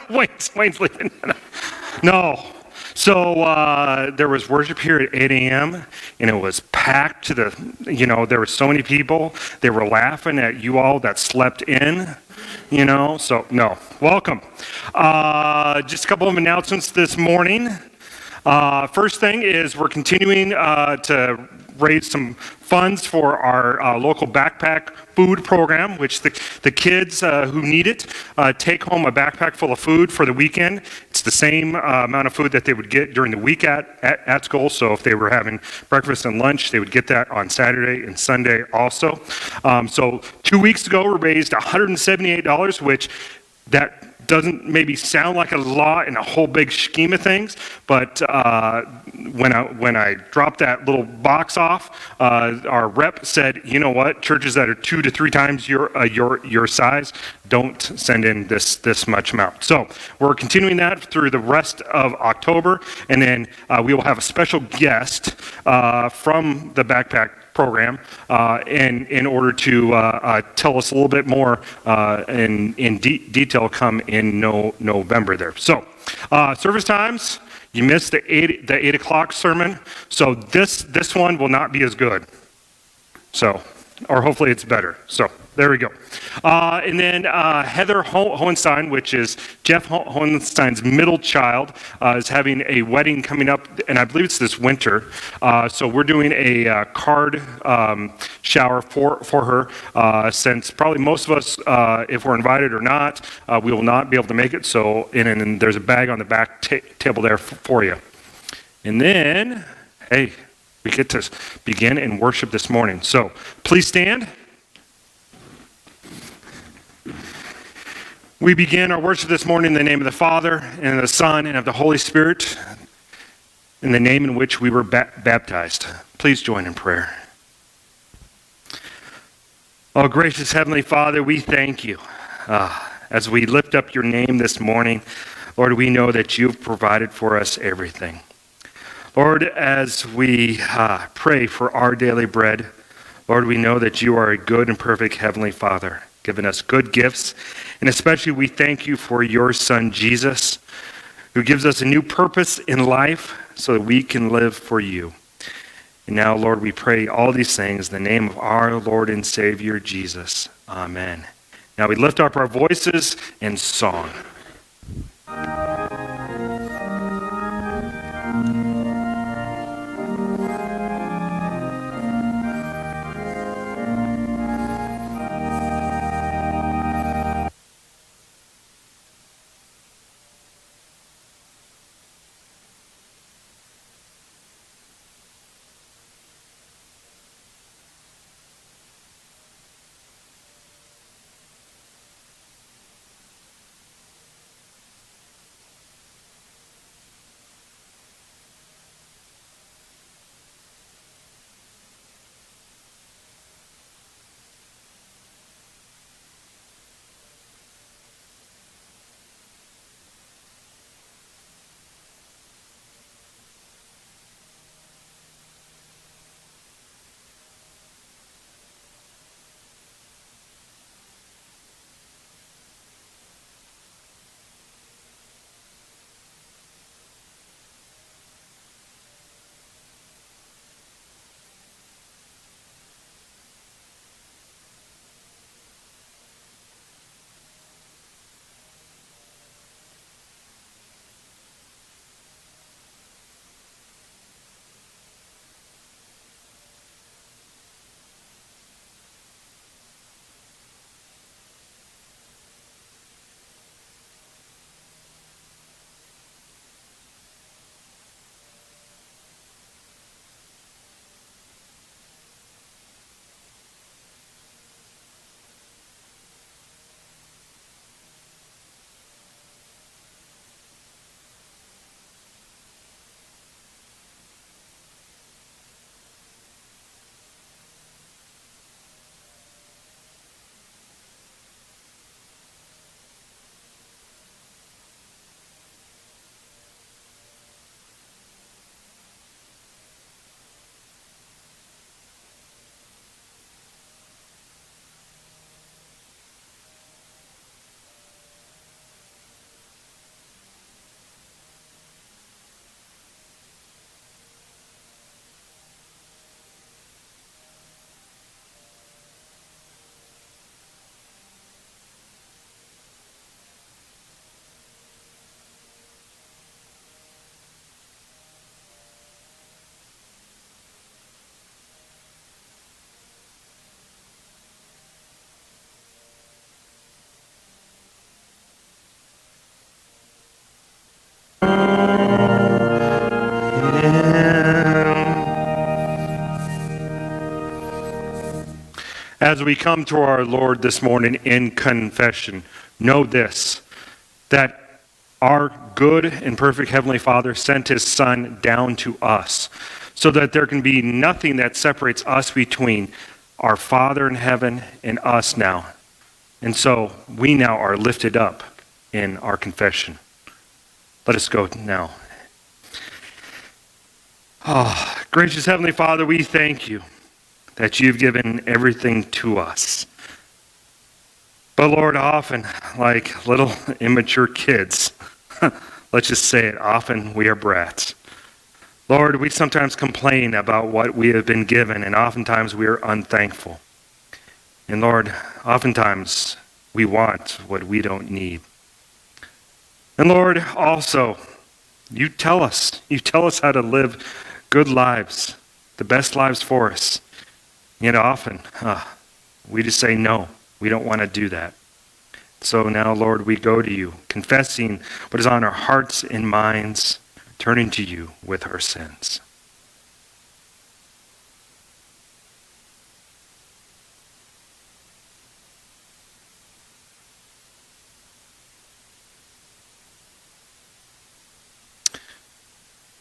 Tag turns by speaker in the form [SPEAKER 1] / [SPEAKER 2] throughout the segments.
[SPEAKER 1] Wayne's leaving. No. So there was worship here at 8 a.m. and it was packed to there were so many people. They were laughing at you all that slept in, so no. Welcome. Just a couple of announcements this morning. First thing is we're continuing to raise some funds for our local backpack food program, which the kids who need it take home a backpack full of food for the weekend. It's the same amount of food that they would get during the week at school. So if they were having breakfast and lunch, they would get that on Saturday and Sunday also. So 2 weeks ago, we raised $178, which that doesn't maybe sound like a lot in a whole big scheme of things, but when I dropped that little box off, our rep said, you know what, churches that are 2 to 3 times your size don't send in this much amount. So we're continuing that through the rest of October, and then we will have a special guest from the backpack program in order to tell us a little bit more in detail come in November there. So service times, you missed the 8 o'clock sermon, so this one will not be as good. So, or hopefully it's better. So there we go. And then Heather Hohenstein, which is Jeff Hohenstein's middle child, is having a wedding coming up, and I believe it's this winter. So we're doing a card shower for her, since probably most of us, if we're invited or not, we will not be able to make it. So, and there's a bag on the back table there for you. And then, hey, we get to begin in worship this morning. So please stand. We begin our worship this morning in the name of the Father, and of the Son, and of the Holy Spirit, in the name in which we were baptized. Please join in prayer. Oh, gracious Heavenly Father, we thank you. As we lift up your name this morning, Lord, we know that you've provided for us everything. Lord, as we pray for our daily bread, Lord, we know that you are a good and perfect Heavenly Father, giving us good gifts. And especially we thank you for your Son, Jesus, who gives us a new purpose in life so that we can live for you. And now, Lord, we pray all these things in the name of our Lord and Savior, Jesus. Amen. Now we lift up our voices in song. As we come to our Lord this morning in confession, know this, that our good and perfect Heavenly Father sent his Son down to us so that there can be nothing that separates us between our Father in heaven and us now. And so we now are lifted up in our confession. Let us go now. Oh, gracious Heavenly Father, we thank you that you've given everything to us. But Lord, often, like little immature kids, let's just say it, often we are brats. Lord, we sometimes complain about what we have been given, and oftentimes we are unthankful. And Lord, oftentimes we want what we don't need. And Lord, also, you tell us how to live good lives, the best lives for us. Yet often, we just say no, we don't want to do that. So now, Lord, we go to you, confessing what is on our hearts and minds, turning to you with our sins.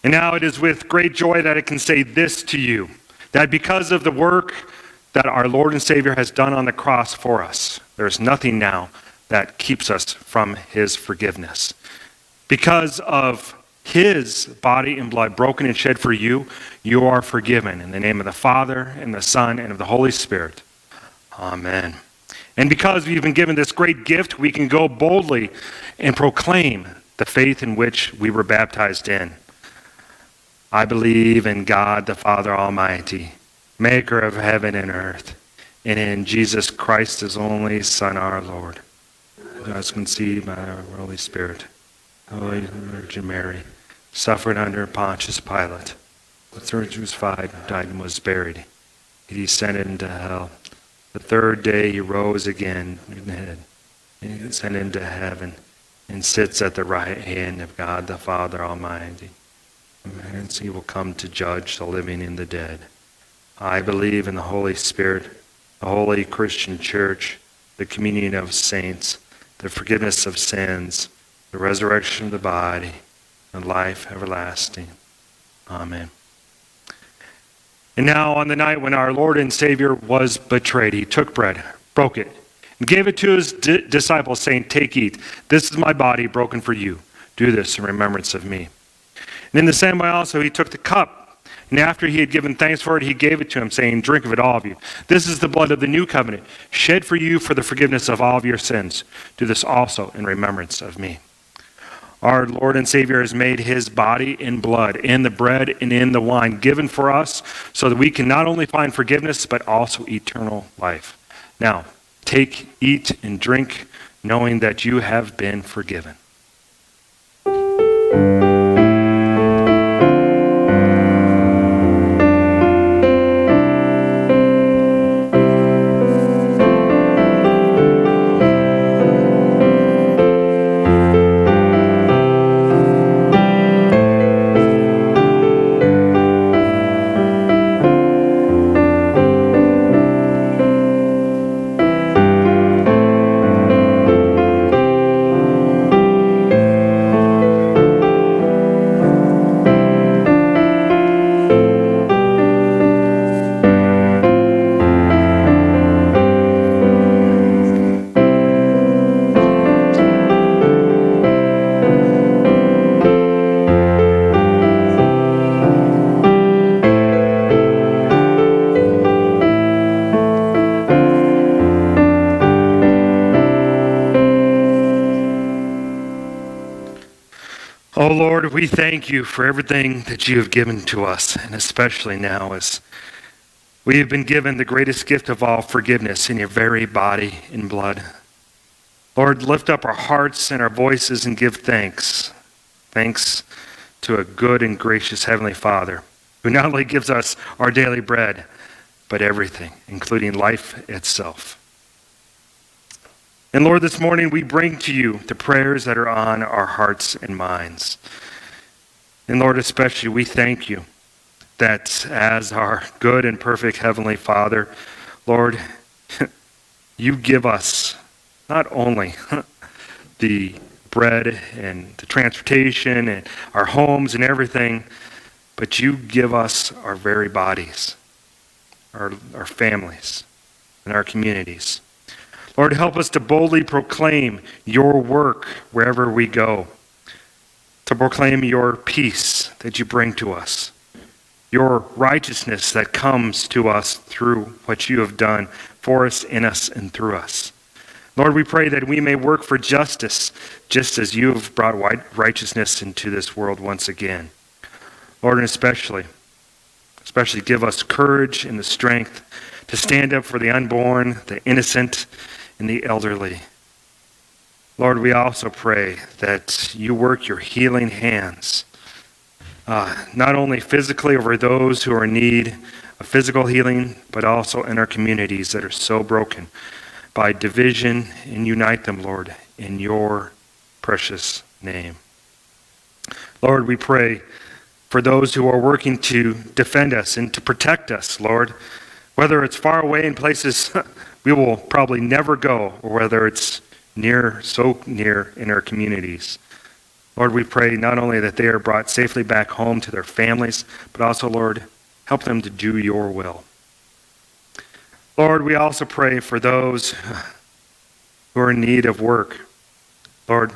[SPEAKER 1] And now it is with great joy that I can say this to you, that because of the work that our Lord and Savior has done on the cross for us, there's nothing now that keeps us from his forgiveness. Because of his body and blood broken and shed for you, you are forgiven. In the name of the Father, and the Son, and of the Holy Spirit. Amen. And because we've been given this great gift, we can go boldly and proclaim the faith in which we were baptized in. I believe in God the Father Almighty, maker of heaven and earth, and in Jesus Christ, his only Son, our Lord, who was conceived by the Holy Spirit, Holy Virgin Mary, suffered under Pontius Pilate, was crucified, died, and was buried. He descended into hell. The third day he rose again from the dead, and he ascended into heaven, and sits at the right hand of God the Father Almighty. And he will come to judge the living and the dead. I believe in the Holy Spirit, the holy Christian church, the communion of saints, the forgiveness of sins, the resurrection of the body, and life everlasting. Amen. And now on the night when our Lord and Savior was betrayed, he took bread, broke it, and gave it to his disciples, saying, "Take, eat. This is my body broken for you. Do this in remembrance of me." And in the same way also he took the cup, and after he had given thanks for it, he gave it to him, saying, "Drink of it, all of you. This is the blood of the new covenant, shed for you for the forgiveness of all of your sins. Do this also in remembrance of me." Our Lord and Savior has made his body and blood in the bread and in the wine given for us so that we can not only find forgiveness but also eternal life. Now, take, eat, and drink, knowing that you have been forgiven. Oh Lord, we thank you for everything that you have given to us, and especially now as we have been given the greatest gift of all, forgiveness in your very body and blood. Lord, lift up our hearts and our voices and give thanks. Thanks to a good and gracious Heavenly Father, who not only gives us our daily bread, but everything, including life itself. And Lord, this morning we bring to you the prayers that are on our hearts and minds. And Lord, especially we thank you that as our good and perfect Heavenly Father, Lord, you give us not only the bread and the transportation and our homes and everything, but you give us our very bodies, our families, and our communities. Lord, help us to boldly proclaim your work wherever we go, to proclaim your peace that you bring to us, your righteousness that comes to us through what you have done for us, in us, and through us. Lord, we pray that we may work for justice, just as you have brought righteousness into this world once again. Lord, and especially give us courage and the strength to stand up for the unborn, the innocent, and the elderly. Lord, we also pray that you work your healing hands, not only physically over those who are in need of physical healing, but also in our communities that are so broken by division, and unite them, Lord, in your precious name. Lord, we pray for those who are working to defend us and to protect us, Lord, whether it's far away in places we will probably never go, or whether it's so near in our communities. Lord, we pray not only that they are brought safely back home to their families, but also, Lord, help them to do your will. Lord, we also pray for those who are in need of work. Lord,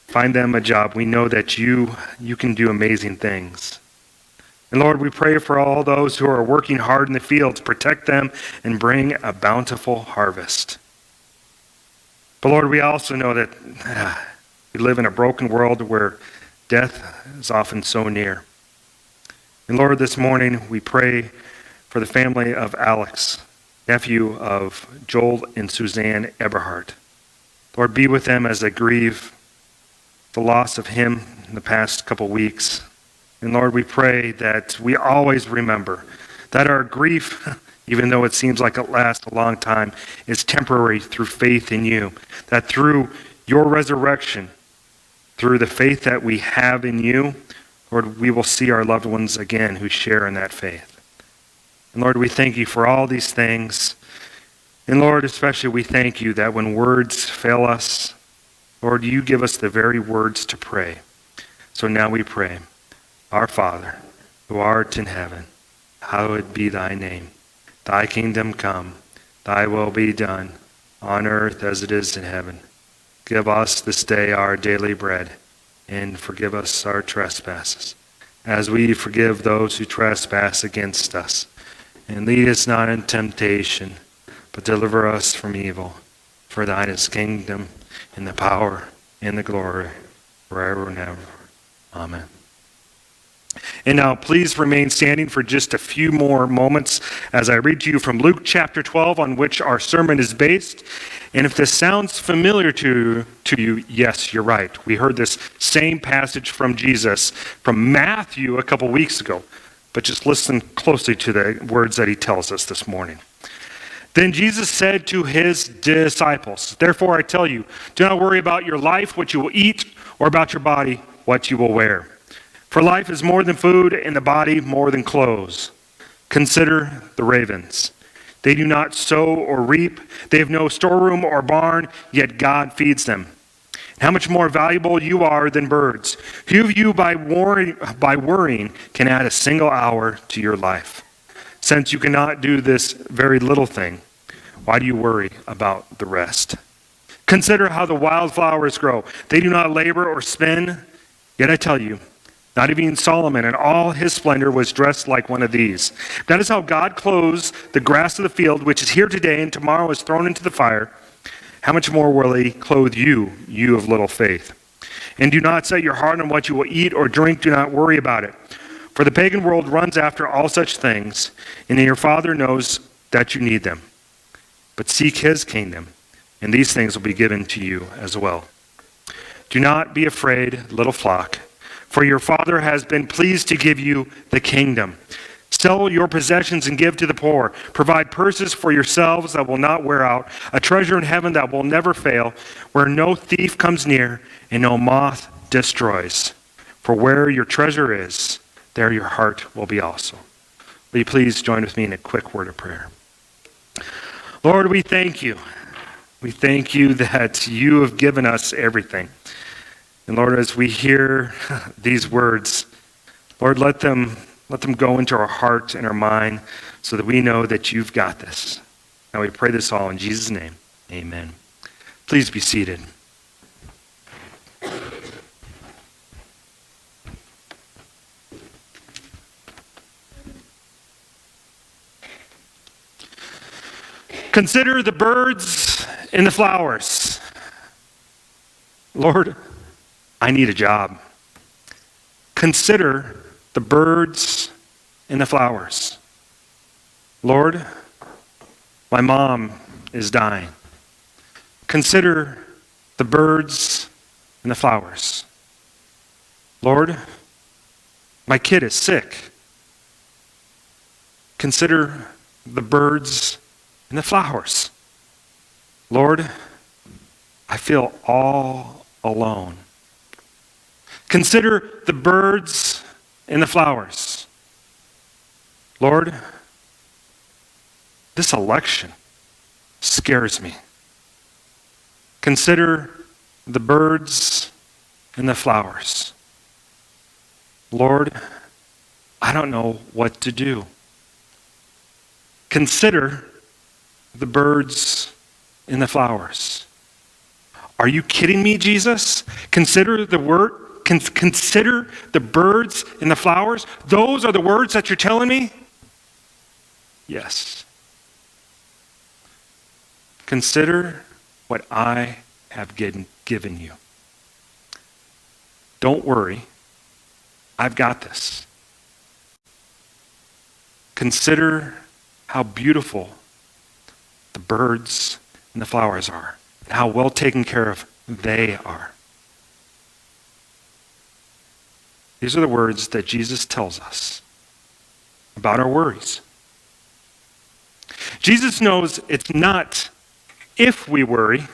[SPEAKER 1] find them a job. We know that you can do amazing things. And Lord, we pray for all those who are working hard in the fields, protect them and bring a bountiful harvest. But Lord, we also know that we live in a broken world where death is often so near. And Lord, this morning we pray for the family of Alex, nephew of Joel and Suzanne Eberhardt. Lord, be with them as they grieve the loss of him in the past couple weeks. And Lord, we pray that we always remember that our grief, even though it seems like it lasts a long time, is temporary through faith in you. That through your resurrection, through the faith that we have in you, Lord, we will see our loved ones again who share in that faith. And Lord, we thank you for all these things. And Lord, especially we thank you that when words fail us, Lord, you give us the very words to pray. So now we pray, Our Father, who art in heaven, hallowed be thy name. Thy kingdom come, thy will be done, on earth as it is in heaven. Give us this day our daily bread, and forgive us our trespasses, as we forgive those who trespass against us. And lead us not into temptation, but deliver us from evil. For thine is the kingdom, and the power, and the glory, forever and ever. Amen. And now please remain standing for just a few more moments as I read to you from Luke chapter 12, on which our sermon is based. And if this sounds familiar to you, yes, you're right. We heard this same passage from Jesus from Matthew a couple weeks ago. But just listen closely to the words that he tells us this morning. Then Jesus said to his disciples, Therefore I tell you, do not worry about your life, what you will eat, or about your body, what you will wear. For life is more than food, and the body more than clothes. Consider the ravens. They do not sow or reap. They have no storeroom or barn, yet God feeds them. How much more valuable you are than birds. Who of you by worrying can add a single hour to your life? Since you cannot do this very little thing, why do you worry about the rest? Consider how the wildflowers grow. They do not labor or spin. Yet I tell you, not even Solomon in all his splendor was dressed like one of these. That is how God clothes the grass of the field, which is here today and tomorrow is thrown into the fire. How much more will he clothe you, you of little faith? And do not set your heart on what you will eat or drink. Do not worry about it. For the pagan world runs after all such things, and your Father knows that you need them. But seek his kingdom, and these things will be given to you as well. Do not be afraid, little flock, for your Father has been pleased to give you the kingdom. Sell your possessions and give to the poor. Provide purses for yourselves that will not wear out, a treasure in heaven that will never fail, where no thief comes near and no moth destroys. For where your treasure is, there your heart will be also. Will you please join with me in a quick word of prayer? Lord, we thank you. We thank you that you have given us everything. And Lord, as we hear these words, Lord, let them go into our heart and our mind so that we know that you've got this. Now we pray this all in Jesus' name. Amen. Please be seated. Consider the birds and the flowers. Lord, I need a job. Consider the birds and the flowers. Lord, my mom is dying. Consider the birds and the flowers. Lord, my kid is sick. Consider the birds and the flowers. Lord, I feel all alone. Consider the birds and the flowers. Lord, this election scares me. Consider the birds and the flowers. Lord, I don't know what to do. Consider the birds and the flowers. Are you kidding me, Jesus? Consider the birds and the flowers? Those are the words that you're telling me? Yes. Consider what I have given you. Don't worry. I've got this. Consider how beautiful the birds and the flowers are, and how well taken care of they are. These are the words that Jesus tells us about our worries. Jesus knows it's not if we worry,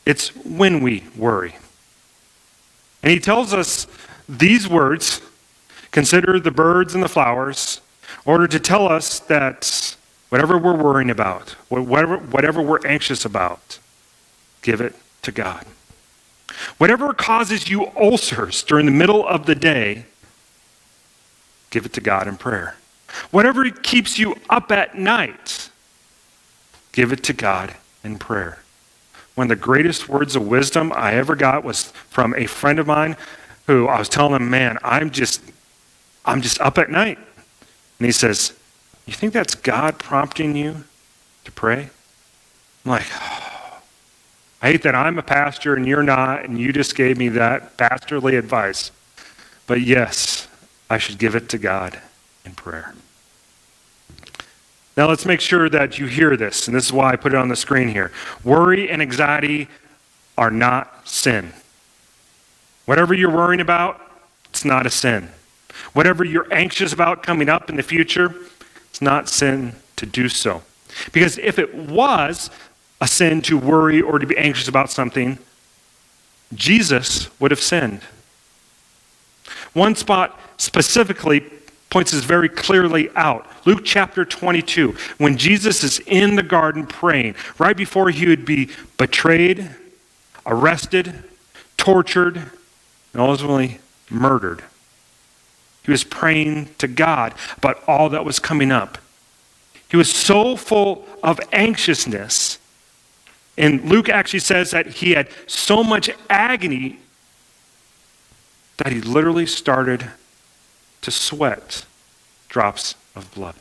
[SPEAKER 1] it's when we worry. And he tells us these words, consider the birds and the flowers, in order to tell us that whatever we're worrying about, whatever we're anxious about, give it to God. Whatever causes you ulcers during the middle of the day, give it to God in prayer. Whatever keeps you up at night, give it to God in prayer. One of the greatest words of wisdom I ever got was from a friend of mine who I was telling him, man, I'm just up at night. And he says, you think that's God prompting you to pray? I'm like, oh, I hate that I'm a pastor and you're not, and you just gave me that pastorly advice. But yes, I should give it to God in prayer. Now let's make sure that you hear this, and this is why I put it on the screen here. Worry and anxiety are not sin. Whatever you're worrying about, it's not a sin. Whatever you're anxious about coming up in the future, it's not sin to do so. Because if it was a sin to worry or to be anxious about something, Jesus would have sinned. One spot specifically points this very clearly out. Luke chapter 22, when Jesus is in the garden praying, right before he would be betrayed, arrested, tortured, and ultimately murdered. He was praying to God about all that was coming up. He was so full of anxiousness. And Luke actually says that he had so much agony that he literally started to sweat drops of blood.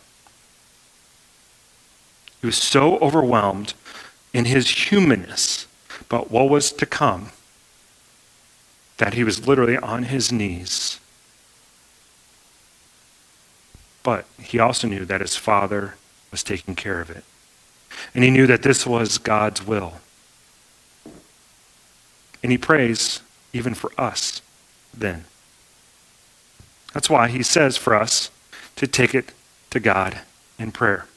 [SPEAKER 1] He was so overwhelmed in his humanness, but what was to come, that he was literally on his knees. But he also knew that his Father was taking care of it. And he knew that this was God's will. And he prays even for us then. That's why he says for us to take it to God in prayer.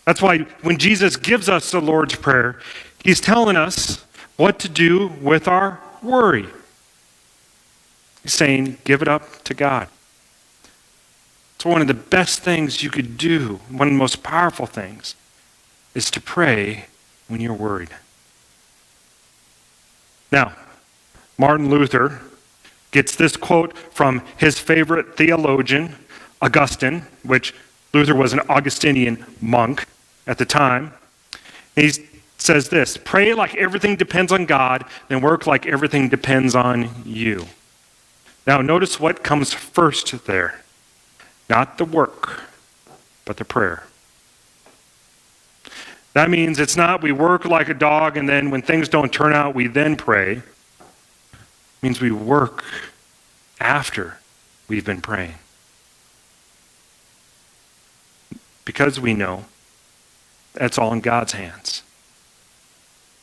[SPEAKER 1] That's why when Jesus gives us the Lord's Prayer, he's telling us what to do with our worry. He's saying, give it up to God. It's one of the best things you could do, one of the most powerful things, is to pray when you're worried. Now, Martin Luther gets this quote from his favorite theologian, Augustine, which Luther was an Augustinian monk at the time. He says this: pray like everything depends on God, then work like everything depends on you. Now, notice what comes first there. Not the work, but the prayer. That means it's not we work like a dog and then when things don't turn out, we then pray. It means we work after we've been praying. Because we know that's all in God's hands.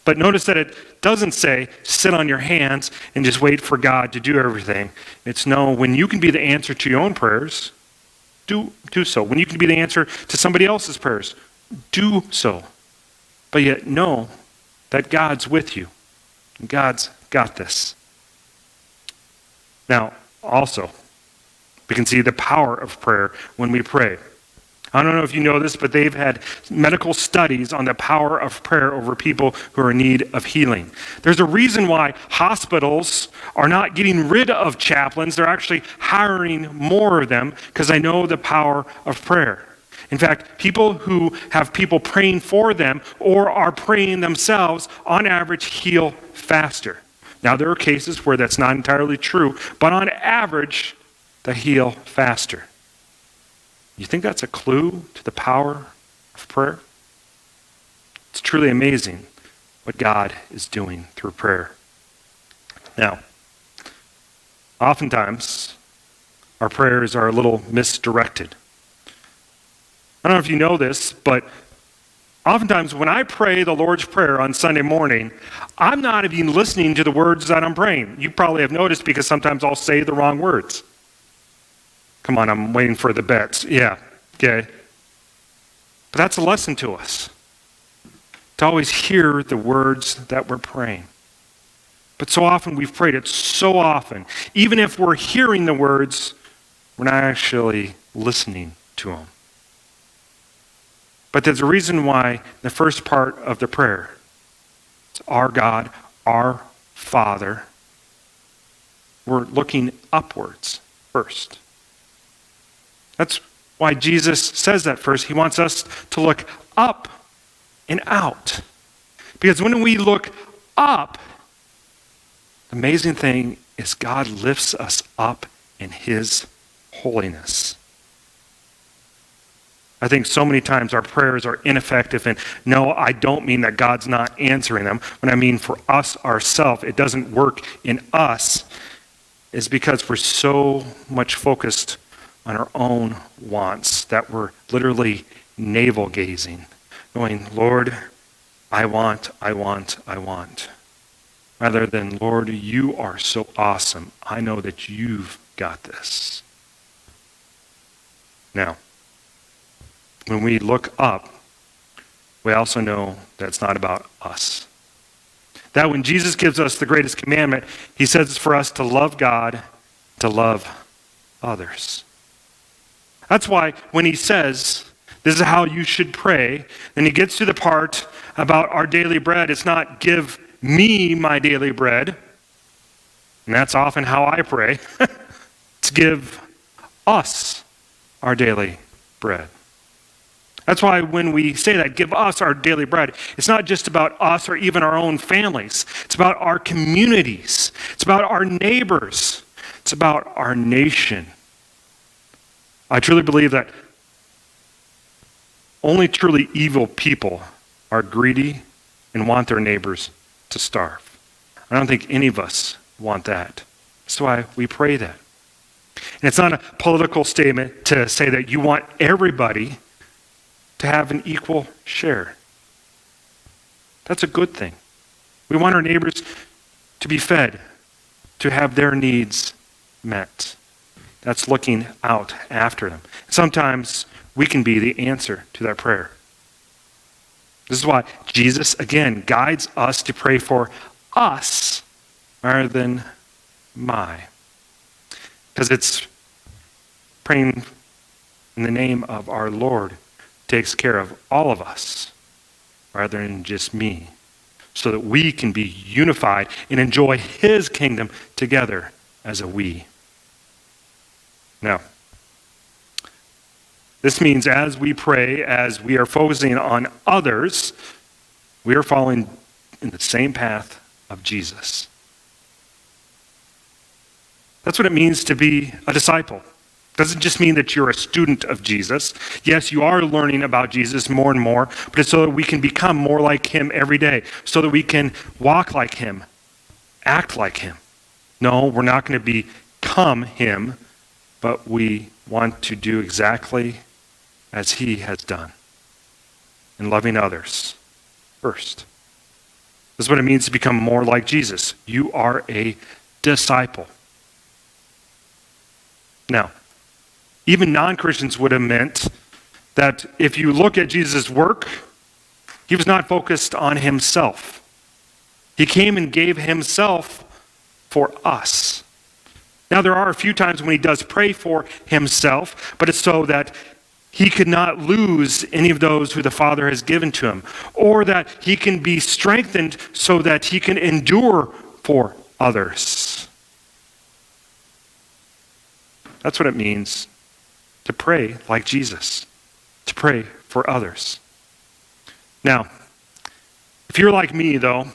[SPEAKER 1] But notice that it doesn't say sit on your hands and just wait for God to do everything. It's no, when you can be the answer to your own prayers, do so. When you can be the answer to somebody else's prayers, do so. But yet know that God's with you. God's got this. Now, also, we can see the power of prayer when we pray. I don't know if you know this, but they've had medical studies on the power of prayer over people who are in need of healing. There's a reason why hospitals are not getting rid of chaplains. They're actually hiring more of them because they know the power of prayer. In fact, people who have people praying for them or are praying themselves, on average, heal faster. Now, there are cases where that's not entirely true, but on average, they heal faster. You think that's a clue to the power of prayer? It's truly amazing what God is doing through prayer. Now, oftentimes, our prayers are a little misdirected. I don't know if you know this, but oftentimes when I pray the Lord's Prayer on Sunday morning, I'm not even listening to the words that I'm praying. You probably have noticed because sometimes I'll say the wrong words. Come on, I'm waiting for the bets. Yeah, okay. But that's a lesson to us, to always hear the words that we're praying. But so often we've prayed it so often. Even if we're hearing the words, we're not actually listening to them. But there's a reason why the first part of the prayer, it's our God, our Father. We're looking upwards first. That's why Jesus says that first. He wants us to look up and out. Because when we look up, the amazing thing is God lifts us up in His holiness. I think so many times our prayers are ineffective, and no, I don't mean that God's not answering them. When I mean for us, ourselves, it doesn't work in us, is because we're so much focused on our own wants that we're literally navel gazing, going, Lord, I want. Rather than, Lord, you are so awesome. I know that you've got this. Now, when we look up, we also know that it's not about us. That when Jesus gives us the greatest commandment, He says it's for us to love God, to love others. That's why when He says, this is how you should pray, then He gets to the part about our daily bread. It's not give me my daily bread, and that's often how I pray. It's give us our daily bread. That's why when we say that, give us our daily bread, it's not just about us or even our own families. It's about our communities. It's about our neighbors. It's about our nation. I truly believe that only truly evil people are greedy and want their neighbors to starve. I don't think any of us want that. That's why we pray that. And it's not a political statement to say that you want everybody to have an equal share. That's a good thing. We want our neighbors to be fed, to have their needs met. That's looking out after them. Sometimes we can be the answer to that prayer. This is why Jesus, again, guides us to pray for us rather than my. Because it's praying in the name of our Lord takes care of all of us rather than just me, so that we can be unified and enjoy his kingdom together as a we. Now, this means as we pray, as we are focusing on others, we are following in the same path of Jesus. That's what it means to be a disciple. It doesn't just mean that you're a student of Jesus. Yes, you are learning about Jesus more and more, but it's so that we can become more like him every day, so that we can walk like him, act like him. No, we're not going to become him, but we want to do exactly as he has done in loving others first. This is what it means to become more like Jesus. You are a disciple. Now, even non-Christians would have meant that if you look at Jesus' work, he was not focused on himself. He came and gave himself for us. Now, there are a few times when he does pray for himself, but it's so that he could not lose any of those who the Father has given to him, or that he can be strengthened so that he can endure for others. That's what it means to pray like Jesus, to pray for others. Now, if you're like me, though,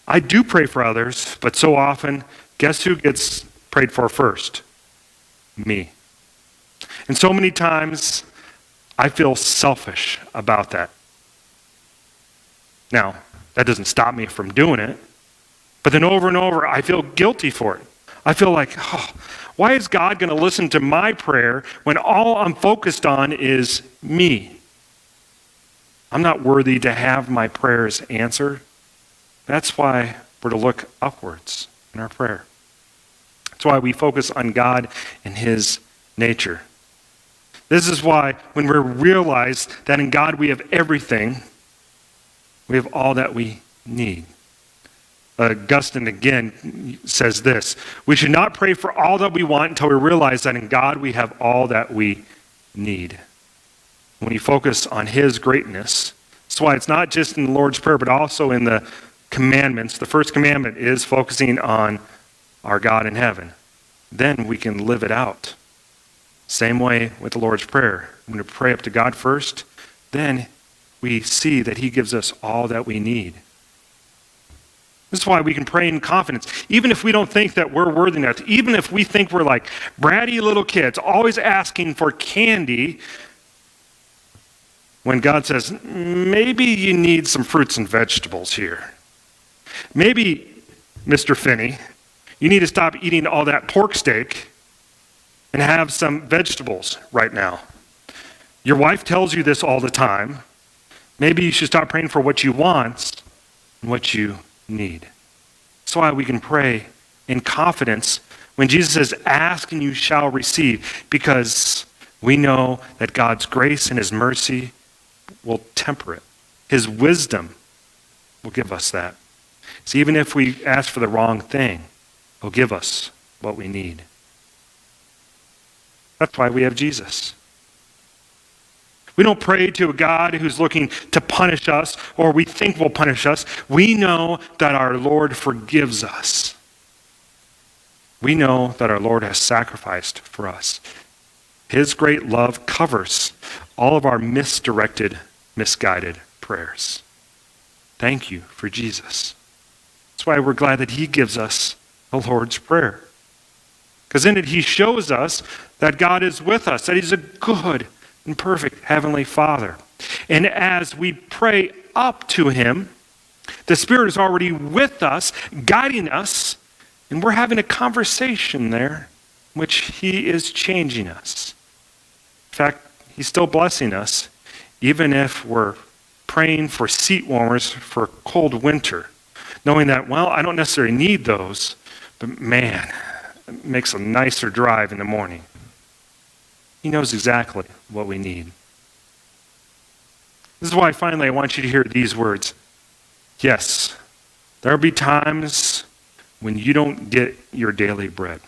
[SPEAKER 1] I do pray for others, but so often, guess who gets prayed for first? Me. And so many times, I feel selfish about that. Now, that doesn't stop me from doing it, but then over and over, I feel guilty for it. I feel like, why is God going to listen to my prayer when all I'm focused on is me? I'm not worthy to have my prayers answered. That's why we're to look upwards in our prayer. That's why we focus on God and his nature. This is why when we realize that in God we have everything, we have all that we need. Augustine again says this: we should not pray for all that we want until we realize that in God we have all that we need. When you focus on his greatness, that's why it's not just in the Lord's Prayer, but also in the commandments. The first commandment is focusing on our God in heaven. Then we can live it out. Same way with the Lord's Prayer. When we pray up to God first, then we see that he gives us all that we need. This is why we can pray in confidence, even if we don't think that we're worthy enough, even if we think we're like bratty little kids, always asking for candy, when God says, maybe you need some fruits and vegetables here. Maybe, Mr. Finney, you need to stop eating all that pork steak and have some vegetables right now. Your wife tells you this all the time. Maybe you should stop praying for what you want and what you need. That's why we can pray in confidence when Jesus says, ask and you shall receive, because we know that God's grace and his mercy will temper it. His wisdom will give us that. So even if we ask for the wrong thing, he'll give us what we need. That's why we have Jesus. We don't pray to a God who's looking to punish us or we think will punish us. We know that our Lord forgives us. We know that our Lord has sacrificed for us. His great love covers all of our misdirected, misguided prayers. Thank you for Jesus. That's why we're glad that he gives us the Lord's Prayer. Because in it he shows us that God is with us, that he's a good and perfect Heavenly Father. And as we pray up to him, the Spirit is already with us, guiding us, and we're having a conversation there in which he is changing us. In fact, he's still blessing us, even if we're praying for seat warmers for a cold winter, knowing that, well, I don't necessarily need those, but man, it makes a nicer drive in the morning. He knows exactly what we need. This is why finally I want you to hear these words. Yes, there will be times when you don't get your daily bread.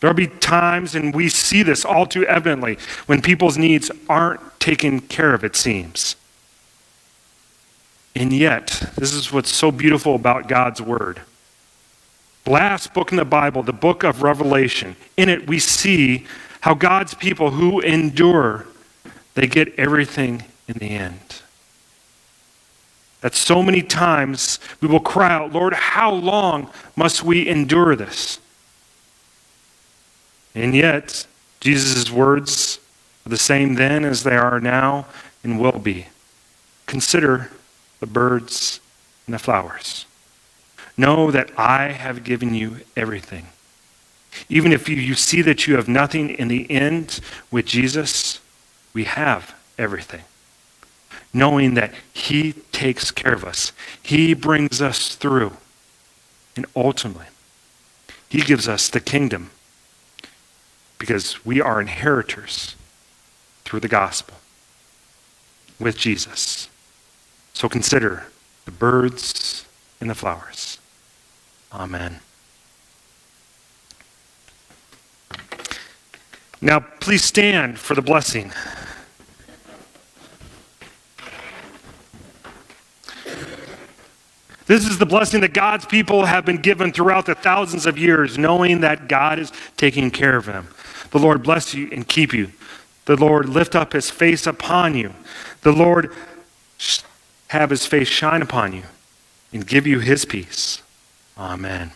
[SPEAKER 1] There'll be times, and we see this all too evidently, when people's needs aren't taken care of, it seems. And yet, this is what's so beautiful about God's word. Last book in the Bible, the book of Revelation, in it we see how God's people who endure, they get everything in the end. That so many times we will cry out, Lord, how long must we endure this? And yet, Jesus' words are the same then as they are now and will be. Consider the birds and the flowers. Know that I have given you everything. Even if you see that you have nothing in the end with Jesus, we have everything. Knowing that he takes care of us. He brings us through. And ultimately, he gives us the kingdom because we are inheritors through the gospel with Jesus. So consider the birds and the flowers. Amen. Now, please stand for the blessing. This is the blessing that God's people have been given throughout the thousands of years, knowing that God is taking care of them. The Lord bless you and keep you. The Lord lift up his face upon you. The Lord have his face shine upon you and give you his peace. Amen.